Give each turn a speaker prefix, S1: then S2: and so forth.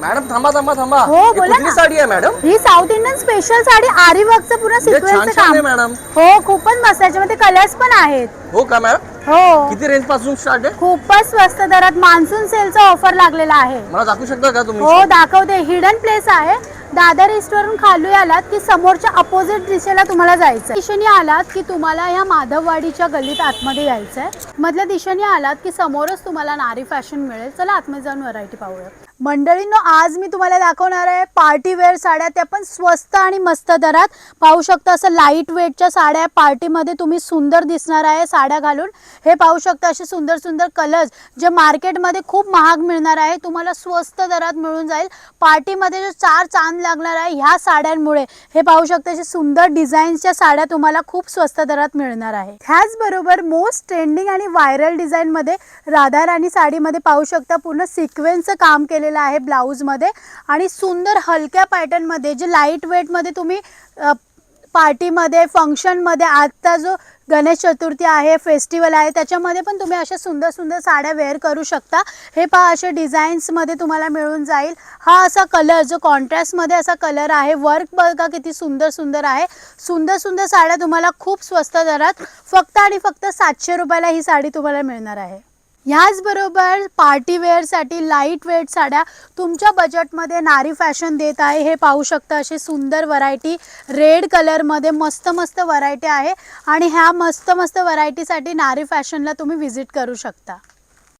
S1: Madam थांबा थांबा थांबा.
S2: हो,
S1: ही
S2: बोला
S1: कुठली
S2: ना.
S1: साडी आहे मॅडम?
S2: ही साऊथ इंडियन स्पेशल साडी आरी वर्कचं पूर्ण
S1: छान
S2: सिक्वेन्सचं
S1: छान आहे
S2: काम.
S1: मॅडम.
S2: हो, खूपच मस्त. याच्यामध्ये कलर्स पण आहेत.
S1: हो का मॅडम?
S2: हो,
S1: किती रेंज पासून स्टार्ट आहे?
S2: खूपच स्वस्त दरात मान्सून सेलचा ऑफर लागलेला आहे.
S1: मला दाखवू शकता का तुम्ही?
S2: हो, दाखवते. हिडन प्लेस आहे. दादर ईस्टवरून खाली आलात की समोरच्या अपोजिट दिशेला तुम्हाला जायचं. दिशेने आलात की तुम्हाला ह्या माधववाडीच्या गल्लीत आतमध्ये यायचंय. मधल्या दिशेने आलात की समोरच तुम्हाला नारी फॅशन मिळेल. चला आतमध्ये जाऊन व्हरायटी पाहूया. मंडळींनो, आज मी तुम्हाला दाखवणार आहे पार्टी वेअर साड्या. त्या पण स्वस्त आणि मस्त दरात. पाहू शकता असं लाईट वेटच्या साड्या. पार्टीमध्ये तुम्ही सुंदर दिसणार आहे साड्या घालून. हे पाहू शकता असे सुंदर सुंदर कलर्स जे मार्केटमध्ये खूप महाग मिळणार आहे तुम्हाला स्वस्त दरात मिळून जाईल. पार्टीमध्ये जो चार चांद लागणार आहे ह्या साड्यांमुळे. हे पाहू शकता असे सुंदर डिझाईन्सच्या साड्या तुम्हाला खूप स्वस्त दरात मिळणार आहे. ह्याचबरोबर मोस्ट ट्रेंडिंग आणि व्हायरल डिझाईनमध्ये राधा राणी साडीमध्ये पाहू शकता पूर्ण सिक्वेन्सचं काम केलेलं आहे ब्लाऊजमध्ये. आणि सुंदर हलक्या पॅटर्नमध्ये जे लाईट वेटमध्ये तुम्ही पार्टीमध्ये फंक्शनमध्ये आता जो गणेश चतुर्थी आहे फेस्टिवल आहे त्याच्यामध्ये पण तुम्ही अशा सुंदर सुंदर साड्या वेअर करू शकता. हे पहा असे डिझाईन्समध्ये तुम्हाला मिळून जाईल. हा असा कलर जो कॉन्ट्रास्टमध्ये असा कलर आहे. वर्क बघा किती सुंदर सुंदर आहे. सुंदर सुंदर साड्या तुम्हाला खूप स्वस्त दरात फक्त आणि फक्त 700 रुपयाला ही साडी तुम्हाला मिळणार आहे. ह्याचबरोबर पार्टीवेअरसाठी लाईट वेट साड्या तुमच्या बजेटमध्ये नारी फॅशन देत आहे. हे पाहू शकता अशी सुंदर व्हरायटी रेड कलरमध्ये मस्त मस्त व्हरायटी आहे. आणि ह्या मस्त मस्त व्हरायटीसाठी नारी फॅशनला तुम्ही व्हिजिट करू शकता.